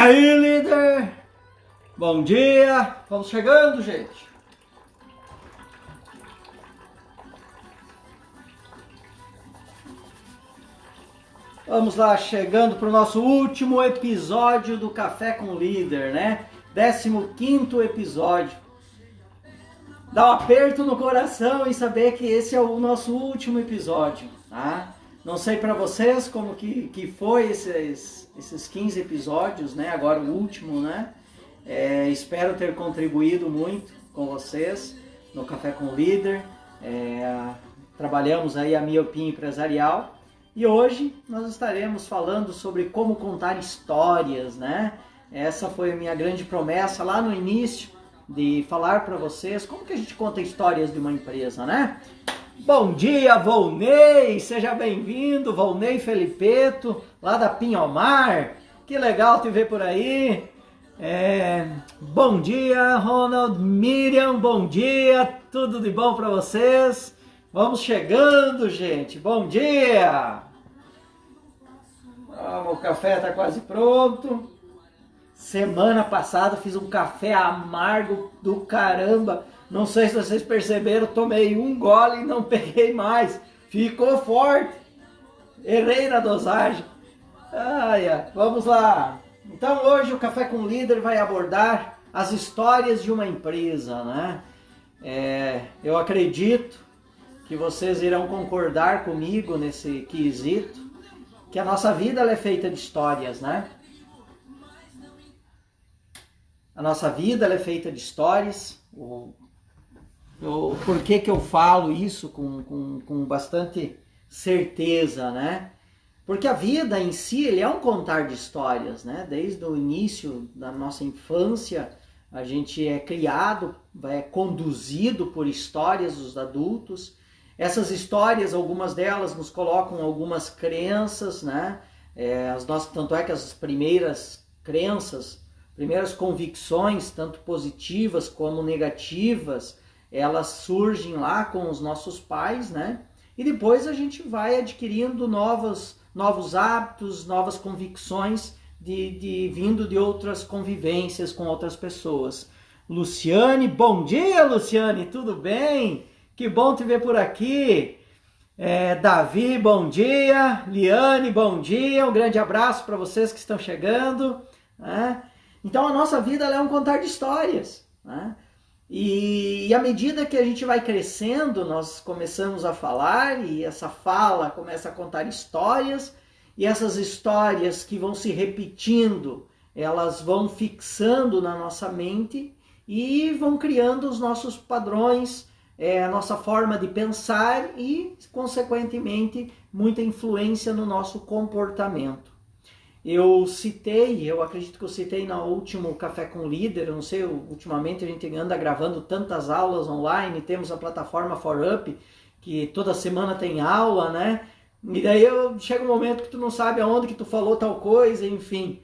aí, líder? Bom dia! Vamos chegando, gente! Vamos lá, chegando para o nosso último episódio do Café com Líder, né? 15º episódio. Dá um aperto no coração em saber que esse é o nosso último episódio, tá? Não sei para vocês como que foi esses 15 episódios, né? Agora o último, né? Espero ter contribuído muito com vocês no Café com Líder. Trabalhamos aí a miopia empresarial e hoje nós estaremos falando sobre como contar histórias, né? Essa foi a minha grande promessa lá no início, de falar para vocês como que a gente conta histórias de uma empresa, né? Bom dia, Volney! Seja bem-vindo, Volney Felipeto, lá da Pinhomar. Que legal te ver por aí. Bom dia, Ronald, Miriam, bom dia, tudo de bom para vocês? Vamos chegando, gente, bom dia! O café está quase pronto. Semana passada fiz um café amargo do caramba. Não sei se vocês perceberam, tomei um gole e não peguei mais. Ficou forte. Errei na dosagem. Vamos lá. Então hoje o Café com Líder vai abordar as histórias de uma empresa, né? Eu acredito que vocês irão concordar comigo nesse quesito, que a nossa vida ela é feita de histórias, né? A nossa vida ela é feita de histórias. Por que eu falo isso com bastante certeza, né? Porque a vida em si ele é um contar de histórias, né? Desde o início da nossa infância, a gente é criado, é conduzido por histórias dos adultos. Essas histórias, algumas delas nos colocam algumas crenças, né? Tanto é que as primeiras crenças, primeiras convicções, tanto positivas como negativas, elas surgem lá com os nossos pais, né? E depois a gente vai adquirindo novos hábitos, novas convicções vindo de outras convivências com outras pessoas. Luciane, bom dia, Luciane, tudo bem? Que bom te ver por aqui. Davi, bom dia. Liane, bom dia. Um grande abraço para vocês que estão chegando, né? Então a nossa vida ela é um contar de histórias, né? E à medida que a gente vai crescendo, nós começamos a falar e essa fala começa a contar histórias, e essas histórias que vão se repetindo, elas vão fixando na nossa mente e vão criando os nossos padrões, a nossa forma de pensar e, consequentemente, muita influência no nosso comportamento. Eu acredito que eu citei no último Café com Líder, eu não sei, ultimamente a gente anda gravando tantas aulas online, temos a plataforma ForUp, que toda semana tem aula, né? E daí chega um momento que tu não sabe aonde que tu falou tal coisa, enfim.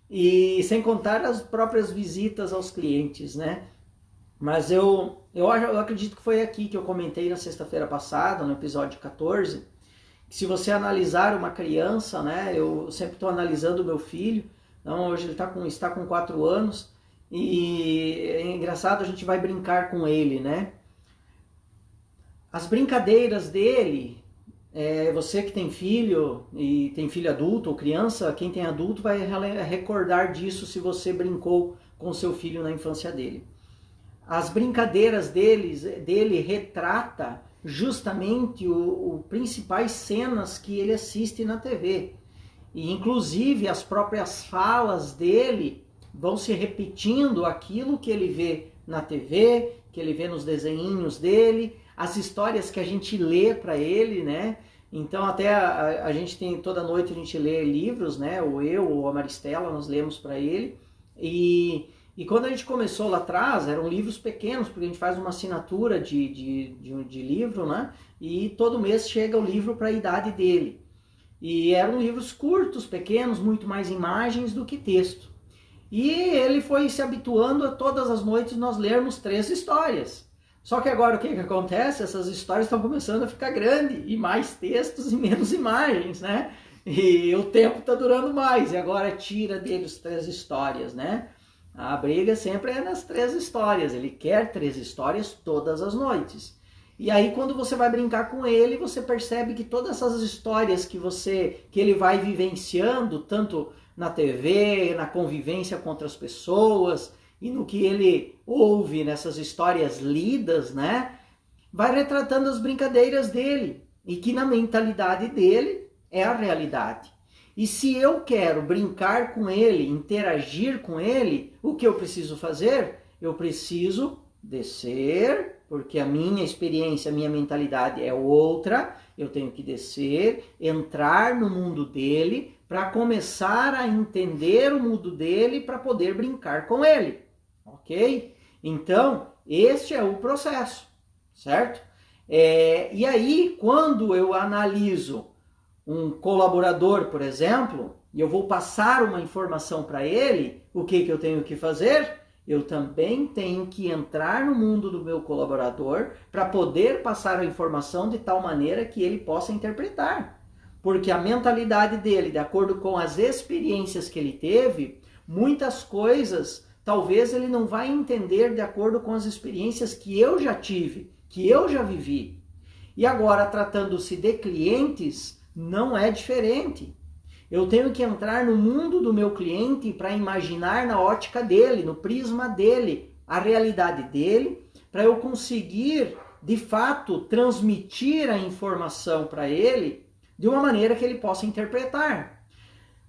E sem contar as próprias visitas aos clientes, né? Mas eu acredito que foi aqui que eu comentei na sexta-feira passada, no episódio 14, se você analisar uma criança, né? Eu sempre estou analisando o meu filho. Então hoje ele está com 4 anos e é engraçado, a gente vai brincar com ele, né? As brincadeiras dele, você que tem filho e tem filho adulto ou criança, quem tem adulto vai recordar disso se você brincou com seu filho na infância dele. As brincadeiras dele retrata justamente os principais cenas que ele assiste na TV. E inclusive as próprias falas dele vão se repetindo aquilo que ele vê na TV, que ele vê nos desenhinhos dele, as histórias que a gente lê para ele, né? Então até a gente tem, toda noite a gente lê livros, né? Ou eu ou a Maristela, nós lemos para ele. E quando a gente começou lá atrás, eram livros pequenos, porque a gente faz uma assinatura de livro, né? E todo mês chega o livro para a idade dele. E eram livros curtos, pequenos, muito mais imagens do que texto. E ele foi se habituando a todas as noites nós lermos 3 histórias. Só que agora o que acontece? Essas histórias estão começando a ficar grandes, e mais textos e menos imagens, né? E o tempo está durando mais, e agora tira dele as 3 histórias, né? A briga sempre é nas 3 histórias, ele quer 3 histórias todas as noites. E aí quando você vai brincar com ele, você percebe que todas essas histórias que ele vai vivenciando, tanto na TV, na convivência com outras pessoas, e no que ele ouve nessas histórias lidas, né? Vai retratando as brincadeiras dele, e que na mentalidade dele é a realidade. E se eu quero brincar com ele, interagir com ele, o que eu preciso fazer? Eu preciso descer, porque a minha experiência, a minha mentalidade é outra, eu tenho que descer, entrar no mundo dele, para começar a entender o mundo dele, para poder brincar com ele, ok? Então, este é o processo, certo? E aí, quando eu analiso um colaborador, por exemplo, e eu vou passar uma informação para ele, o que eu tenho que fazer? Eu também tenho que entrar no mundo do meu colaborador para poder passar a informação de tal maneira que ele possa interpretar. Porque a mentalidade dele, de acordo com as experiências que ele teve, muitas coisas talvez ele não vai entender de acordo com as experiências que eu já tive, que eu já vivi. E agora, tratando-se de clientes, não é diferente. Eu tenho que entrar no mundo do meu cliente para imaginar na ótica dele, no prisma dele, a realidade dele, para eu conseguir, de fato, transmitir a informação para ele de uma maneira que ele possa interpretar.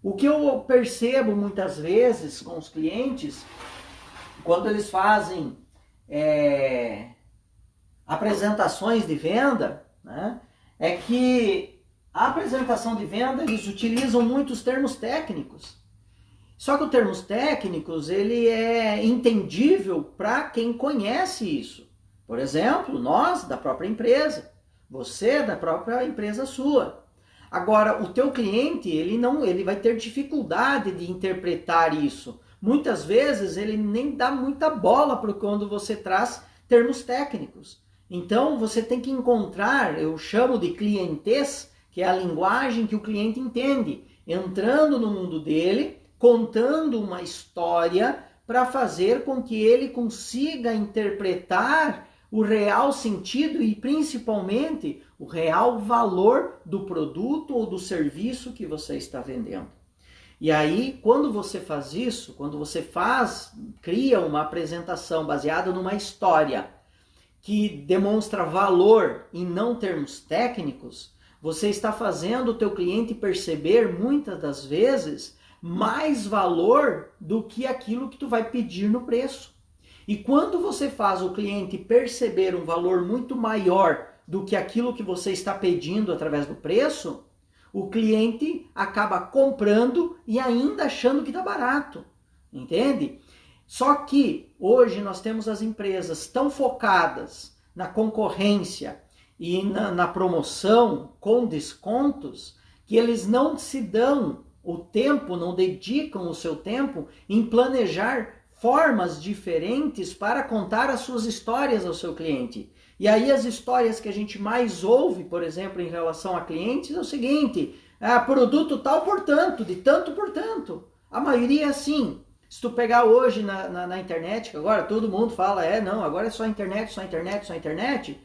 O que eu percebo muitas vezes com os clientes, quando eles fazem apresentações de venda, né, é que a apresentação de venda, eles utilizam muitos termos técnicos. Só que os termos técnicos, ele é entendível para quem conhece isso. Por exemplo, nós da própria empresa, você da própria empresa sua. Agora, o teu cliente, ele vai ter dificuldade de interpretar isso. Muitas vezes ele nem dá muita bola para quando você traz termos técnicos. Então, você tem que encontrar, eu chamo de clientez, que é a linguagem que o cliente entende, entrando no mundo dele, contando uma história para fazer com que ele consiga interpretar o real sentido e principalmente o real valor do produto ou do serviço que você está vendendo. E aí, quando você faz isso, quando você cria uma apresentação baseada numa história que demonstra valor e não termos técnicos, você está fazendo o teu cliente perceber, muitas das vezes, mais valor do que aquilo que tu vai pedir no preço. E quando você faz o cliente perceber um valor muito maior do que aquilo que você está pedindo através do preço, o cliente acaba comprando e ainda achando que está barato. Entende? Só que hoje nós temos as empresas tão focadas na concorrência e na promoção com descontos, que eles não se dão o tempo, não dedicam o seu tempo em planejar formas diferentes para contar as suas histórias ao seu cliente. E aí as histórias que a gente mais ouve, por exemplo, em relação a clientes, é o seguinte: produto tal por tanto, de tanto por tanto. A maioria é assim. Se tu pegar hoje na internet, que agora todo mundo fala, não, agora é só internet, só internet, só internet,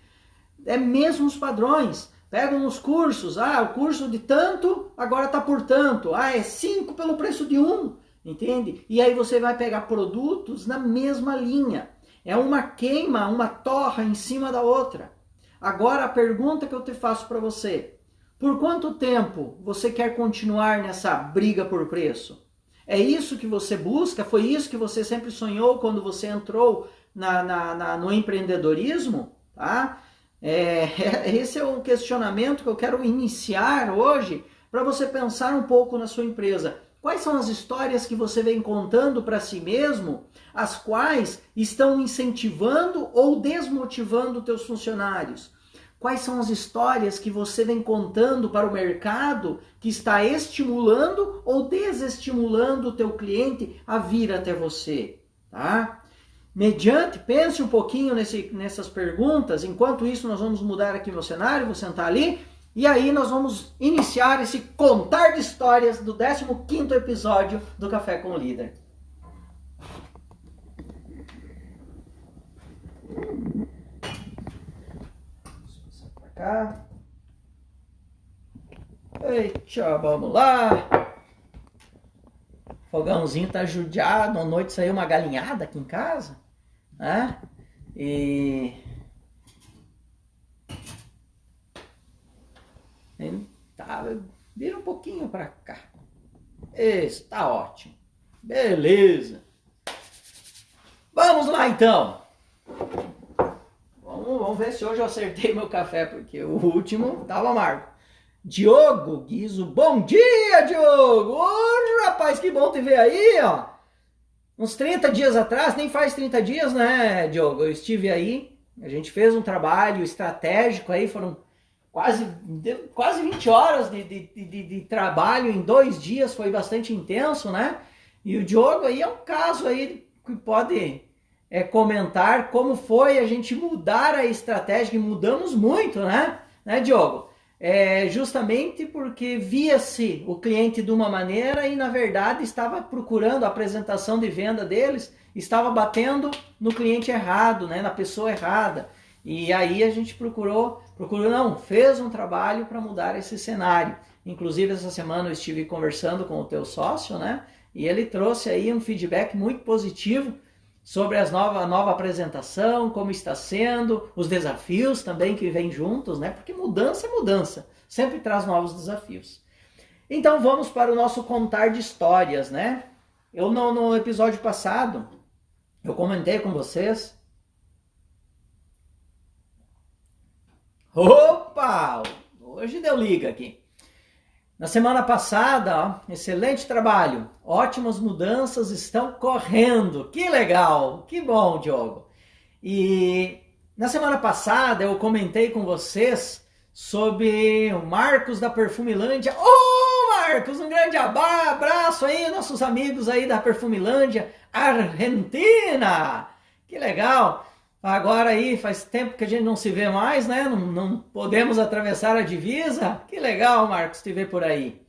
é mesmo os padrões. Pegam os cursos, o curso de tanto, agora está por tanto, é 5 pelo preço de 1, entende? E aí você vai pegar produtos na mesma linha. É uma queima, uma torra em cima da outra. Agora a pergunta que eu te faço para você: por quanto tempo você quer continuar nessa briga por preço? É isso que você busca? Foi isso que você sempre sonhou quando você entrou no empreendedorismo? Tá? Esse é um questionamento que eu quero iniciar hoje para você pensar um pouco na sua empresa. Quais são as histórias que você vem contando para si mesmo, as quais estão incentivando ou desmotivando teus funcionários? Quais são as histórias que você vem contando para o mercado que está estimulando ou desestimulando o teu cliente a vir até você? Tá? Pense um pouquinho nessas perguntas. Enquanto isso, nós vamos mudar aqui meu cenário, vou sentar ali. E aí nós vamos iniciar esse contar de histórias do 15º episódio do Café com o Líder. Vamos passar para cá. Eita, vamos lá. Fogãozinho tá judiado, à noite saiu uma galinhada aqui em casa, né? Tá, vira um pouquinho para cá. Está ótimo. Beleza. Vamos lá então. Vamos ver se hoje eu acertei meu café, porque o último tava amargo. Diogo Guizo, bom dia, Diogo! Ô, rapaz, que bom te ver aí, ó. Uns 30 dias atrás, nem faz 30 dias, né, Diogo? Eu estive aí, a gente fez um trabalho estratégico aí, foram quase 20 horas de trabalho em 2 dias, foi bastante intenso, né? E o Diogo aí é um caso aí que pode comentar como foi a gente mudar a estratégia, e mudamos muito, né, Diogo? Justamente porque via-se o cliente de uma maneira e na verdade estava procurando a apresentação de venda deles, estava batendo no cliente errado, né, na pessoa errada. E aí a gente fez um trabalho para mudar esse cenário. Inclusive essa semana eu estive conversando com o teu sócio, né, e ele trouxe aí um feedback muito positivo sobre a nova apresentação, como está sendo, os desafios também que vêm juntos, né? Porque mudança é mudança, sempre traz novos desafios. Então vamos para o nosso contar de histórias, né? Eu no episódio passado, eu comentei com vocês. Opa! Hoje deu liga aqui. Na semana passada, ó, excelente trabalho, ótimas mudanças estão correndo, que legal, que bom, Diogo. E na semana passada eu comentei com vocês sobre o Marcos da Perfumilândia. Ô, Marcos, um grande abraço aí, nossos amigos aí da Perfumilândia, Argentina, que legal. Agora aí faz tempo que a gente não se vê mais, né? Não podemos atravessar a divisa. Que legal, Marcos, te ver por aí.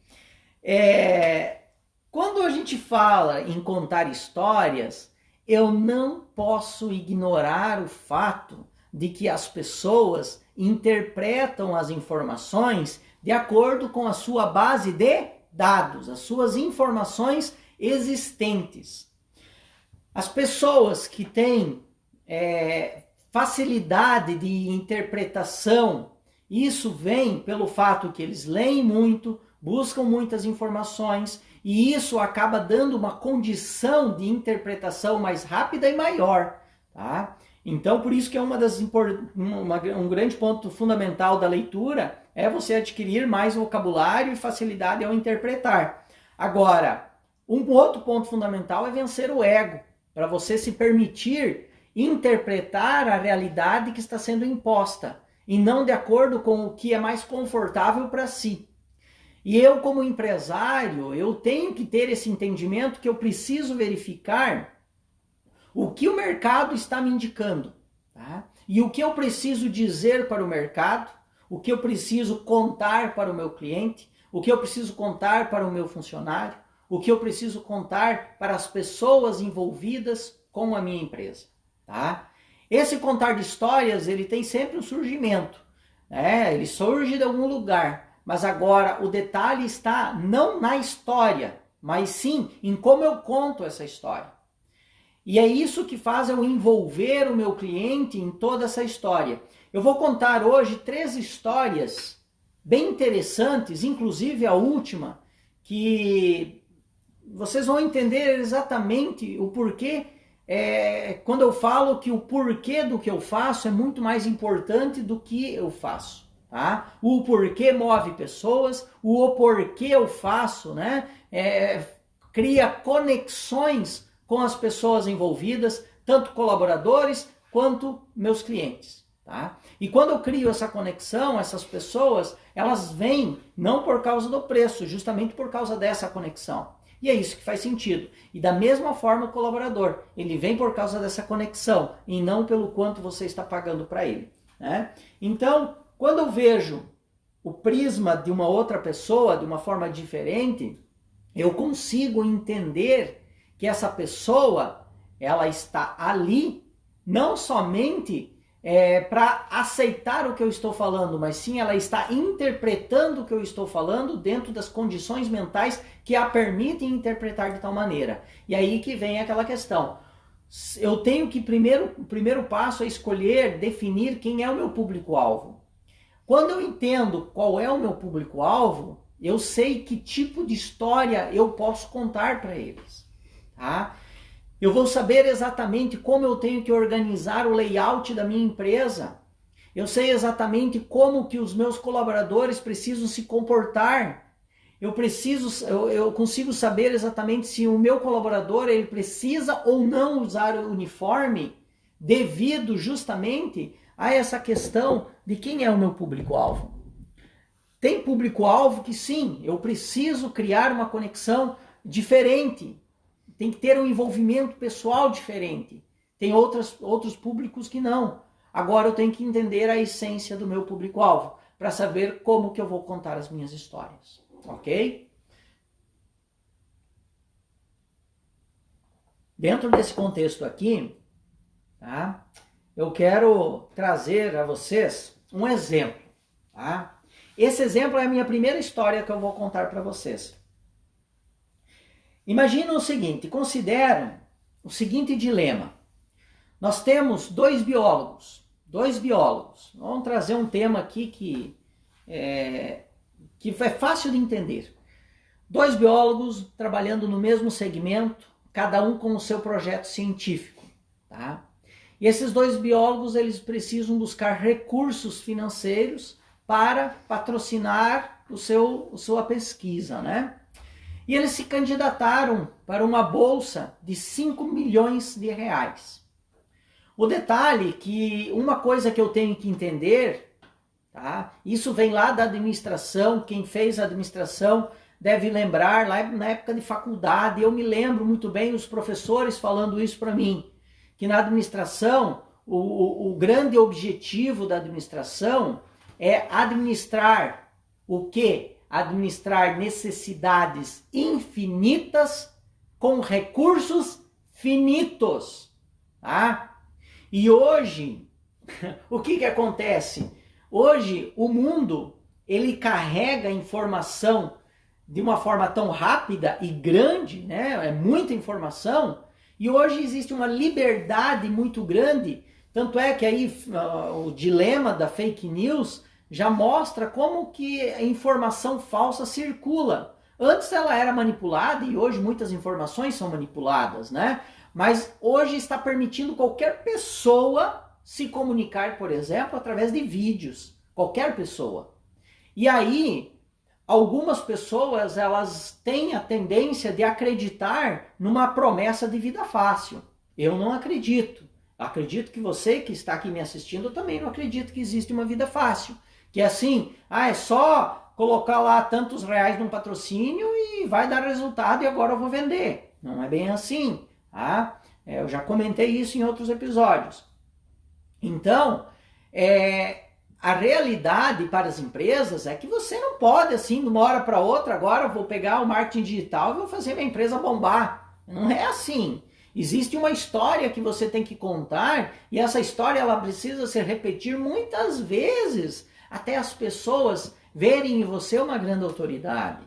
Quando a gente fala em contar histórias, eu não posso ignorar o fato de que as pessoas interpretam as informações de acordo com a sua base de dados, as suas informações existentes. As pessoas que têm facilidade de interpretação, isso vem pelo fato que eles leem muito, buscam muitas informações e isso acaba dando uma condição de interpretação mais rápida e maior, tá? Então, por isso que é um grande ponto fundamental da leitura é você adquirir mais vocabulário e facilidade ao interpretar. Agora, um outro ponto fundamental é vencer o ego, para você se permitir interpretar a realidade que está sendo imposta e não de acordo com o que é mais confortável para si. E eu, como empresário, eu tenho que ter esse entendimento que eu preciso verificar o que o mercado está me indicando, tá? E o que eu preciso dizer para o mercado, o que eu preciso contar para o meu cliente, o que eu preciso contar para o meu funcionário, o que eu preciso contar para as pessoas envolvidas com a minha empresa, tá? Esse contar de histórias, ele tem sempre um surgimento, né? Ele surge de algum lugar, mas agora o detalhe está não na história, mas sim em como eu conto essa história. E é isso que faz eu envolver o meu cliente em toda essa história. Eu vou contar hoje 3 histórias bem interessantes, inclusive a última, que vocês vão entender exatamente o porquê. Quando eu falo que o porquê do que eu faço é muito mais importante do que eu faço, tá? O porquê move pessoas, o porquê eu faço, né? Cria conexões com as pessoas envolvidas, tanto colaboradores quanto meus clientes, tá? E quando eu crio essa conexão, essas pessoas, elas vêm não por causa do preço, justamente por causa dessa conexão. E é isso que faz sentido. E da mesma forma o colaborador, ele vem por causa dessa conexão e não pelo quanto você está pagando para ele, né? Então, quando eu vejo o prisma de uma outra pessoa de uma forma diferente, eu consigo entender que essa pessoa, ela está ali não somente para aceitar o que eu estou falando, mas sim ela está interpretando o que eu estou falando dentro das condições mentais que a permitem interpretar de tal maneira. E aí que vem aquela questão. Eu tenho que o primeiro passo é escolher, definir quem é o meu público-alvo. Quando eu entendo qual é o meu público-alvo, eu sei que tipo de história eu posso contar para eles, tá? Eu vou saber exatamente como eu tenho que organizar o layout da minha empresa. Eu sei exatamente como que os meus colaboradores precisam se comportar. Eu consigo saber exatamente se o meu colaborador ele precisa ou não usar o uniforme devido justamente a essa questão de quem é o meu público-alvo. Tem público-alvo que sim, eu preciso criar uma conexão diferente. Tem que ter um envolvimento pessoal diferente. Tem outros públicos que não. Agora eu tenho que entender a essência do meu público-alvo para saber como que eu vou contar as minhas histórias. Ok? Dentro desse contexto aqui, tá? Eu quero trazer a vocês um exemplo. Tá? Esse exemplo é a minha primeira história que eu vou contar para vocês. Imagina o seguinte, considera o seguinte dilema. Nós temos dois biólogos. Vamos trazer um tema aqui que é fácil de entender. Dois biólogos trabalhando no mesmo segmento, cada um com o seu projeto científico. Tá? E esses dois biólogos eles precisam buscar recursos financeiros para patrocinar sua pesquisa, né? E eles se candidataram para uma bolsa de 5 milhões de reais. O detalhe que uma coisa que eu tenho que entender, tá? Isso vem lá da administração, quem fez a administração deve lembrar, lá na época de faculdade, eu me lembro muito bem os professores falando isso para mim, que na administração, o grande objetivo da administração é administrar o quê? Administrar necessidades infinitas com recursos finitos. Tá? E hoje, o que acontece? Hoje, o mundo, ele carrega informação de uma forma tão rápida e grande, né? É muita informação, e hoje existe uma liberdade muito grande, tanto é que aí o dilema da fake news já mostra como que a informação falsa circula. Antes ela era manipulada e hoje muitas informações são manipuladas, né? Mas hoje está permitindo qualquer pessoa se comunicar, por exemplo, através de vídeos. Qualquer pessoa. E aí, algumas pessoas elas têm a tendência de acreditar numa promessa de vida fácil. Eu não acredito. Acredito que você que está aqui me assistindo também não acredita que existe uma vida fácil. Que é assim, é só colocar lá tantos reais num patrocínio e vai dar resultado e agora eu vou vender. Não é bem assim, tá? Eu já comentei isso em outros episódios. Então, a realidade para as empresas é que você não pode, assim, de uma hora para outra, agora eu vou pegar o marketing digital e vou fazer minha empresa bombar. Não é assim. Existe uma história que você tem que contar e essa história ela precisa se repetir muitas vezes até as pessoas verem em você uma grande autoridade.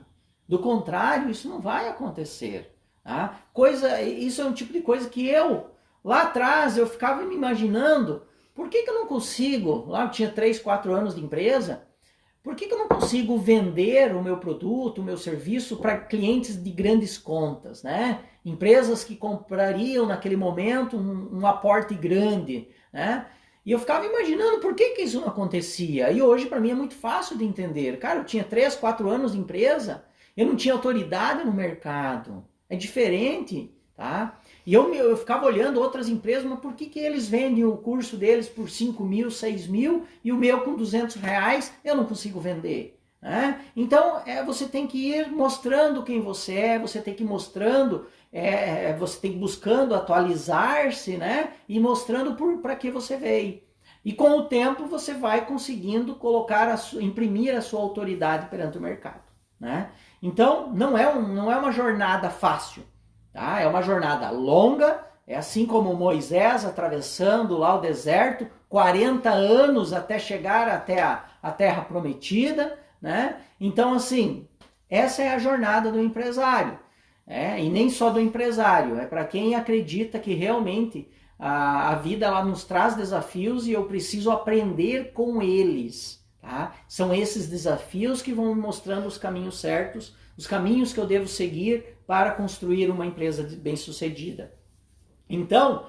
Do contrário, isso não vai acontecer. Tá? Isso é um tipo de coisa que lá atrás, eu ficava me imaginando, por que eu não consigo, lá eu tinha 3, 4 anos de empresa, por que eu não consigo vender o meu produto, o meu serviço para clientes de grandes contas, né? Empresas que comprariam naquele momento um aporte grande, né? E eu ficava imaginando por que isso não acontecia. E hoje para mim é muito fácil de entender. Cara, eu tinha 3, 4 anos de empresa, eu não tinha autoridade no mercado. É diferente, tá? E eu ficava olhando outras empresas, mas por que eles vendem o curso deles por 5 mil, 6 mil e o meu com 200 reais eu não consigo vender? Né? Então você tem que ir mostrando quem você é, você tem que ir mostrando, você tem que ir buscando atualizar-se, né? E mostrando para que você veio. E com o tempo você vai conseguindo imprimir a sua autoridade perante o mercado, né? Então não é uma jornada fácil, tá? É uma jornada longa, é assim como Moisés atravessando lá o deserto, 40 anos até chegar até a terra prometida, né? Então assim, essa é a jornada do empresário, e nem só do empresário, é para quem acredita que realmente a vida ela nos traz desafios e eu preciso aprender com eles. Tá? São esses desafios que vão me mostrando os caminhos certos, os caminhos que eu devo seguir para construir uma empresa bem-sucedida. Então,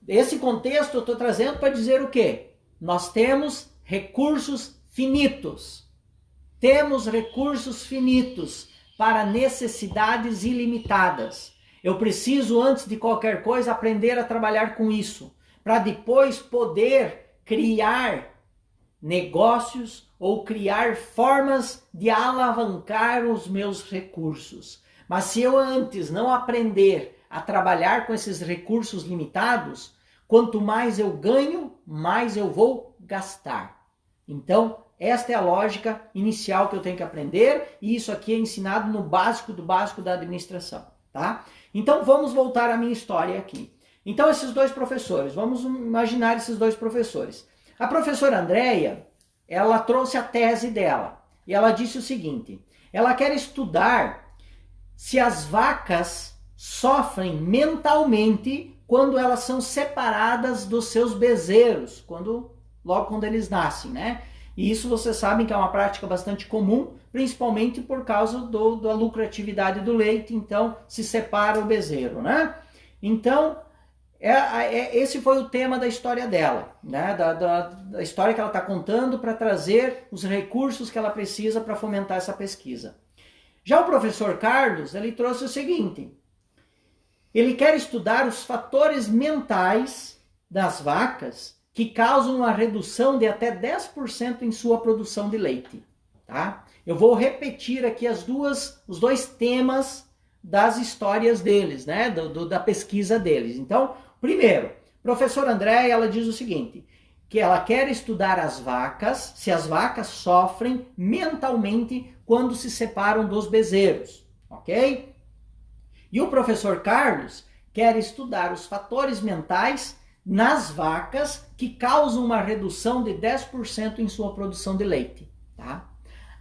esse contexto eu estou trazendo para dizer o quê? Nós temos recursos finitos. Temos recursos finitos para necessidades ilimitadas. Eu preciso, antes de qualquer coisa, aprender a trabalhar com isso, para depois poder criar negócios ou criar formas de alavancar os meus recursos. Mas se eu antes não aprender a trabalhar com esses recursos limitados, quanto mais eu ganho, mais eu vou gastar. Então, esta é a lógica inicial que eu tenho que aprender, e isso aqui é ensinado no básico do básico da administração, tá? Então, vamos voltar à minha história aqui. Então, esses dois professores, vamos imaginar esses dois professores. A professora Andréia, ela trouxe a tese dela, e ela disse o seguinte, ela quer estudar se as vacas sofrem mentalmente quando elas são separadas dos seus bezerros, logo quando eles nascem, né? E isso vocês sabem que é uma prática bastante comum, principalmente por causa da lucratividade do leite, então se separa o bezerro, né? Então, esse foi o tema da história dela, né? Da história que ela está contando para trazer os recursos que ela precisa para fomentar essa pesquisa. Já o professor Carlos, ele trouxe o seguinte, ele quer estudar os fatores mentais das vacas que causam uma redução de até 10% em sua produção de leite. Tá? Eu vou repetir aqui os dois temas das histórias deles, né? Da pesquisa deles. Então, primeiro, professora Andréia, ela diz o seguinte, que ela quer estudar as vacas, se as vacas sofrem mentalmente quando se separam dos bezerros, ok? E o professor Carlos quer estudar os fatores mentais nas vacas que causam uma redução de 10% em sua produção de leite. Tá?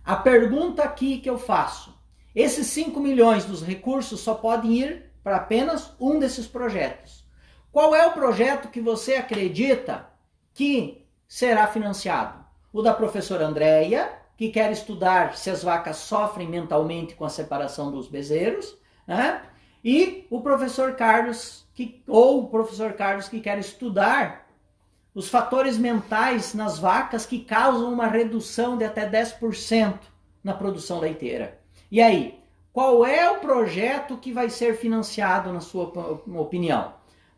A pergunta aqui que eu faço, esses 5 milhões dos recursos só podem ir para apenas um desses projetos. Qual é o projeto que você acredita que será financiado? O da professora Andréia, que quer estudar se as vacas sofrem mentalmente com a separação dos bezerros, né? E o professor Carlos, o professor Carlos que quer estudar os fatores mentais nas vacas que causam uma redução de até 10% na produção leiteira. E aí, qual é o projeto que vai ser financiado, na sua opinião?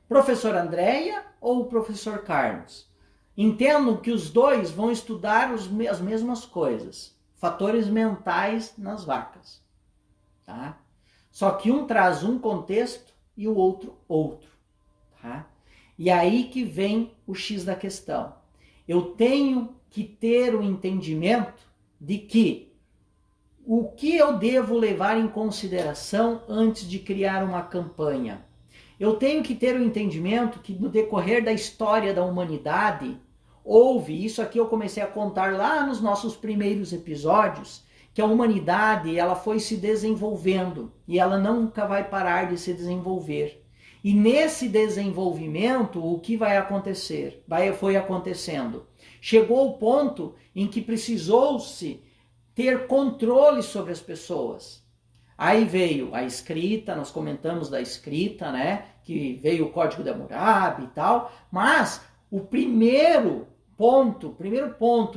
Professor Andréia ou o professor Carlos? Entendo que os dois vão estudar as mesmas coisas, fatores mentais nas vacas, tá? Só que um traz um contexto e o outro. Tá? E aí que vem o X da questão. Eu tenho que ter o entendimento de que o que eu devo levar em consideração antes de criar uma campanha. Eu tenho que ter o entendimento que no decorrer da história da humanidade, isso aqui eu comecei a contar lá nos nossos primeiros episódios, que a humanidade ela foi se desenvolvendo e ela nunca vai parar de se desenvolver. E nesse desenvolvimento, o que vai acontecer? Foi acontecendo. Chegou o ponto em que precisou-se ter controle sobre as pessoas. Aí veio a escrita, nós comentamos da escrita, né? Que veio o Código de Hammurabi e tal, mas o primeiro ponto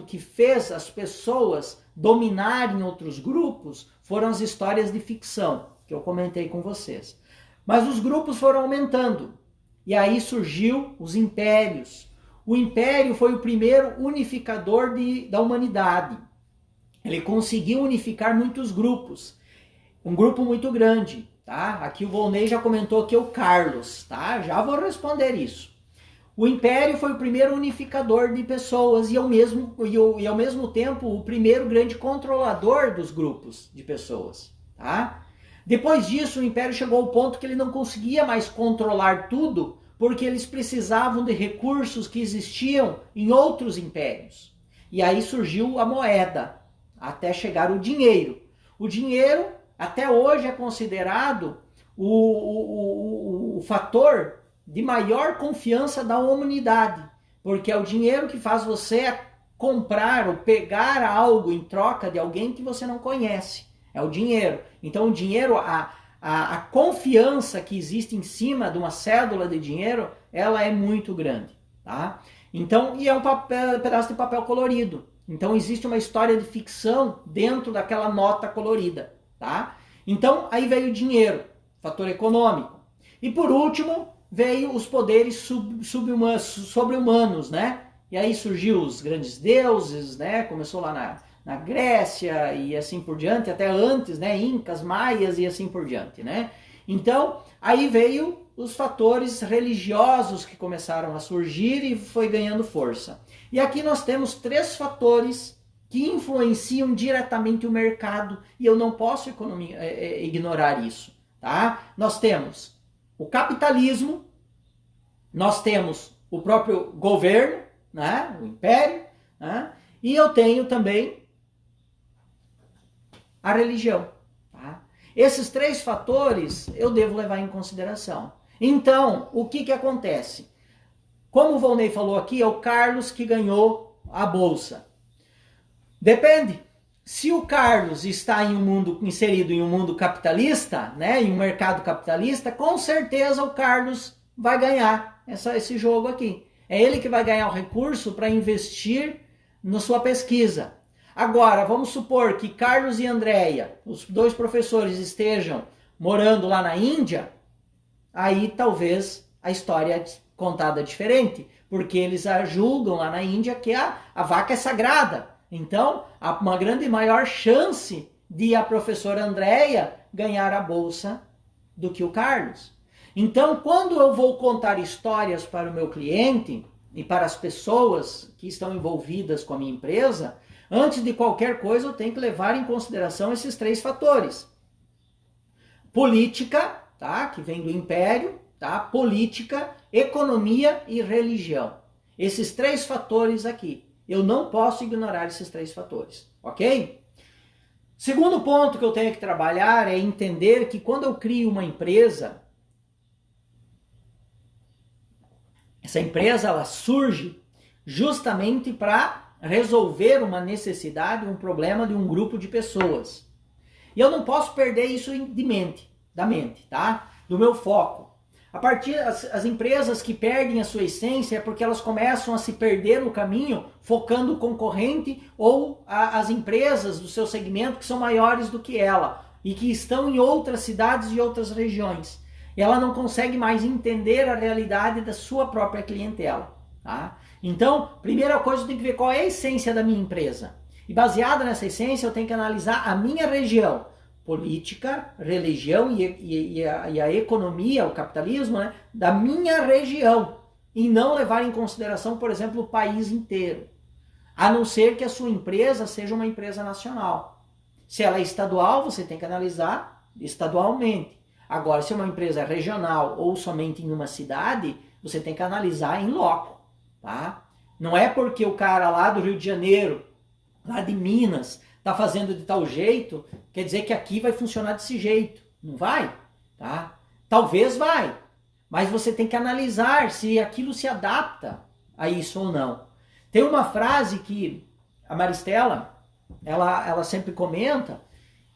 que fez as pessoas dominarem outros grupos foram as histórias de ficção, que eu comentei com vocês. Mas os grupos foram aumentando, e aí surgiu os impérios. O império foi o primeiro unificador da humanidade. Ele conseguiu unificar muitos grupos, um grupo muito grande, tá? Aqui o Volney já comentou que é o Carlos, tá? Já vou responder isso. O império foi o primeiro unificador de pessoas e ao mesmo tempo o primeiro grande controlador dos grupos de pessoas. Tá? Depois disso, o império chegou ao ponto que ele não conseguia mais controlar tudo, porque eles precisavam de recursos que existiam em outros impérios. E aí surgiu a moeda, até chegar o dinheiro. O dinheiro, até hoje, é considerado o fator de maior confiança da humanidade, porque é o dinheiro que faz você comprar ou pegar algo em troca de alguém que você não conhece. É o dinheiro. Então o dinheiro, a confiança que existe em cima de uma cédula de dinheiro, ela é muito grande. Tá? Então, e é um pedaço de papel colorido. Então existe uma história de ficção dentro daquela nota colorida. Tá? Então aí veio o dinheiro, fator econômico. E por último, veio os poderes sobre-humanos, né? E aí surgiu os grandes deuses, né? Começou lá na Grécia e assim por diante, até antes, né? Incas, maias e assim por diante, né? Então, aí veio os fatores religiosos que começaram a surgir e foi ganhando força. E aqui nós temos 3 fatores que influenciam diretamente o mercado e eu não posso ignorar isso, tá? Nós temos o capitalismo, nós temos o próprio governo, né, o império, né, e eu tenho também a religião. Tá? Esses 3 fatores eu devo levar em consideração. Então, o que acontece? Como o Volney falou aqui, é o Carlos que ganhou a bolsa. Depende. Se o Carlos está inserido em um mundo capitalista, né, em um mercado capitalista, com certeza o Carlos vai ganhar esse jogo aqui. É ele que vai ganhar o recurso para investir na sua pesquisa. Agora, vamos supor que Carlos e Andréia, os 2 professores, estejam morando lá na Índia, aí talvez a história é contada diferente, porque eles julgam lá na Índia que a vaca é sagrada. Então, há uma grande maior chance de a professora Andréia ganhar a bolsa do que o Carlos. Então, quando eu vou contar histórias para o meu cliente e para as pessoas que estão envolvidas com a minha empresa, antes de qualquer coisa eu tenho que levar em consideração esses 3 fatores. Política, tá? Que vem do império, tá? Política, economia e religião. Esses 3 fatores aqui. Eu não posso ignorar esses 3 fatores, ok? Segundo ponto que eu tenho que trabalhar é entender que quando eu crio uma empresa, essa empresa ela surge justamente para resolver uma necessidade, um problema de um grupo de pessoas. E eu não posso perder isso da mente, tá? Do meu foco. As empresas que perdem a sua essência é porque elas começam a se perder no caminho, focando o concorrente ou as empresas do seu segmento que são maiores do que ela e que estão em outras cidades e outras regiões. E ela não consegue mais entender a realidade da sua própria clientela. Tá? Então, primeira coisa, eu tenho que ver qual é a essência da minha empresa. E baseada nessa essência, eu tenho que analisar a minha região. Política, religião e a economia, o capitalismo, né, da minha região. E não levar em consideração, por exemplo, o país inteiro. A não ser que a sua empresa seja uma empresa nacional. Se ela é estadual, você tem que analisar estadualmente. Agora, se é uma empresa regional ou somente em uma cidade, você tem que analisar em loco. Tá? Não é porque o cara lá do Rio de Janeiro, lá de Minas, está fazendo de tal jeito, quer dizer que aqui vai funcionar desse jeito. Não vai, tá? Talvez vai, mas você tem que analisar se aquilo se adapta a isso ou não. Tem uma frase que a Maristela, ela sempre comenta,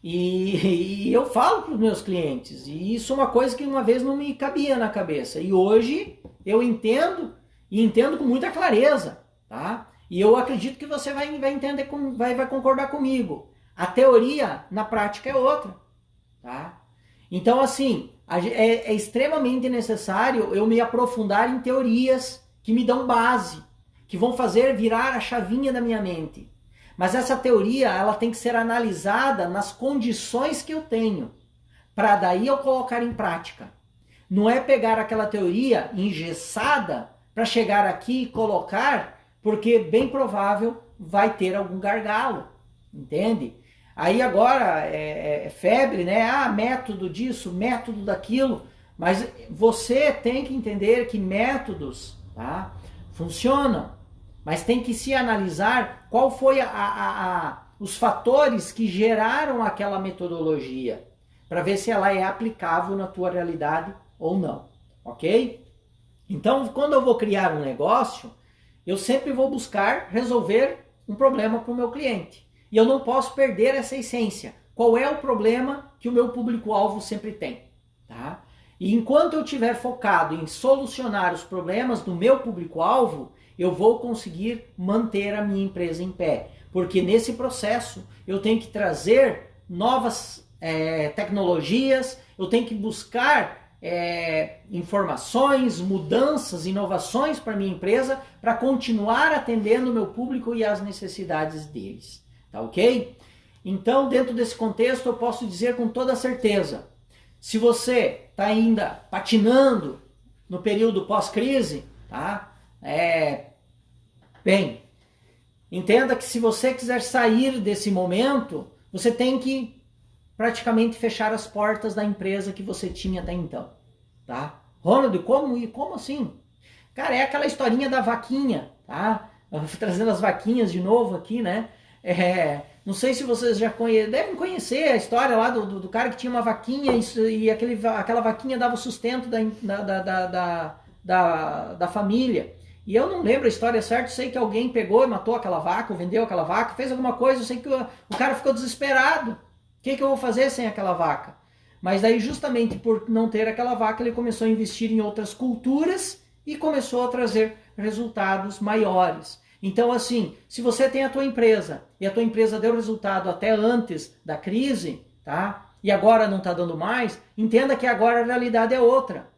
e eu falo para os meus clientes, e isso é uma coisa que uma vez não me cabia na cabeça, e hoje eu entendo, e entendo com muita clareza, tá? E eu acredito que você vai entender, vai concordar comigo. A teoria, na prática, é outra. Tá? Então, assim, é extremamente necessário eu me aprofundar em teorias que me dão base, que vão fazer virar a chavinha da minha mente. Mas essa teoria, ela tem que ser analisada nas condições que eu tenho, para daí eu colocar em prática. Não é pegar aquela teoria engessada para chegar aqui e colocar, porque bem provável vai ter algum gargalo, entende? Aí agora é febre, né? Ah, método disso, método daquilo, mas você tem que entender que métodos, tá, funcionam, mas tem que se analisar qual foi os fatores que geraram aquela metodologia, para ver se ela é aplicável na tua realidade ou não, ok? Então, quando eu vou criar um negócio, eu sempre vou buscar resolver um problema para o meu cliente. E eu não posso perder essa essência. Qual é o problema que o meu público-alvo sempre tem? Tá? E enquanto eu estiver focado em solucionar os problemas do meu público-alvo, eu vou conseguir manter a minha empresa em pé. Porque nesse processo eu tenho que trazer novas tecnologias, eu tenho que buscar informações, mudanças, inovações para minha empresa para continuar atendendo o meu público e as necessidades deles. Tá ok? Então, dentro desse contexto, eu posso dizer com toda certeza, se você está ainda patinando no período pós-crise, tá? Bem, entenda que se você quiser sair desse momento, você tem que praticamente fechar as portas da empresa que você tinha até então, tá? Ronald, como assim? Cara, é aquela historinha da vaquinha, tá? Trazendo as vaquinhas de novo aqui, né? Não sei se vocês já devem conhecer a história lá do cara que tinha uma vaquinha e aquela vaquinha dava o sustento da família. E eu não lembro a história certa, sei que alguém pegou e matou aquela vaca, ou vendeu aquela vaca, fez alguma coisa, eu sei que o cara ficou desesperado. O que eu vou fazer sem aquela vaca? Mas daí justamente por não ter aquela vaca, ele começou a investir em outras culturas e começou a trazer resultados maiores. Então, assim, se você tem a tua empresa e a tua empresa deu resultado até antes da crise, tá? E agora não está dando mais, entenda que agora a realidade é outra.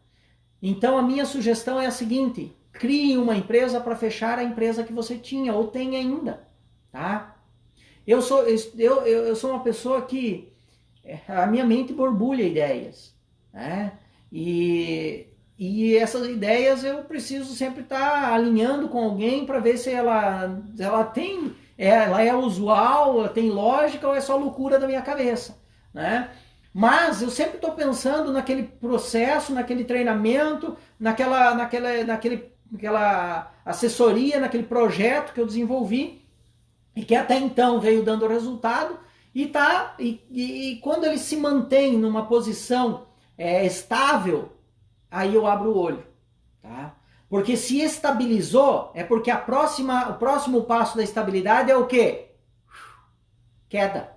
Então, a minha sugestão é a seguinte: crie uma empresa para fechar a empresa que você tinha ou tem ainda, tá? Eu sou uma pessoa que a minha mente borbulha ideias, né? E essas ideias eu preciso sempre estar alinhando com alguém para ver se ela é usual, tem lógica ou é só loucura da minha cabeça, né? Mas eu sempre estou pensando naquele processo, naquele treinamento, naquela assessoria, naquele projeto que eu desenvolvi e que até então veio dando resultado e quando ele se mantém numa posição estável, aí eu abro o olho, tá? Porque se estabilizou, é porque o próximo passo da estabilidade é o quê? Queda,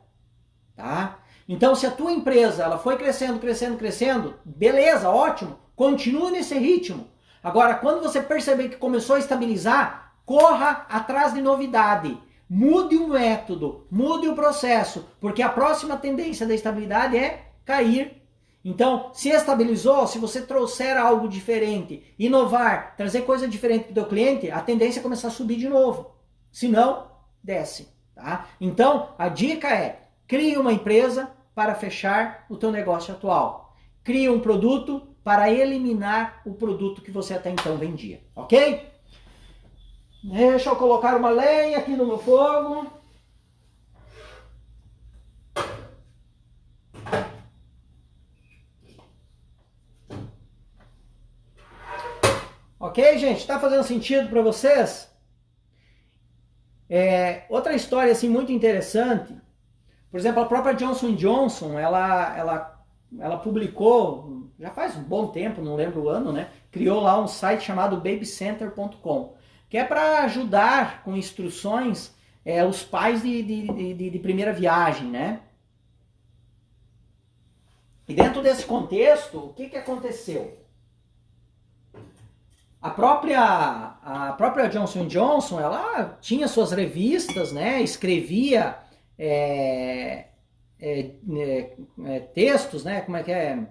tá? Então, se a tua empresa ela foi crescendo, crescendo, crescendo, beleza, ótimo, continue nesse ritmo. Agora, quando você perceber que começou a estabilizar, corra atrás de novidade. Mude o método, mude o processo, porque a próxima tendência da estabilidade é cair. Então, se estabilizou, se você trouxer algo diferente, inovar, trazer coisa diferente para o teu cliente, a tendência é começar a subir de novo. Se não, desce. Tá? Então, a dica é: crie uma empresa para fechar o teu negócio atual. Crie um produto para eliminar o produto que você até então vendia. Ok? Deixa eu colocar uma lenha aqui no meu fogo. Ok, gente? Está fazendo sentido para vocês? Outra história assim, muito interessante. Por exemplo, a própria Johnson & Johnson, ela publicou, já faz um bom tempo, não lembro o ano, né? Criou lá um site chamado babycenter.com, que é para ajudar com instruções os pais de primeira viagem, né? E dentro desse contexto, o que aconteceu? A própria Johnson & Johnson, ela tinha suas revistas, né? Escrevia textos, né? Como é que é?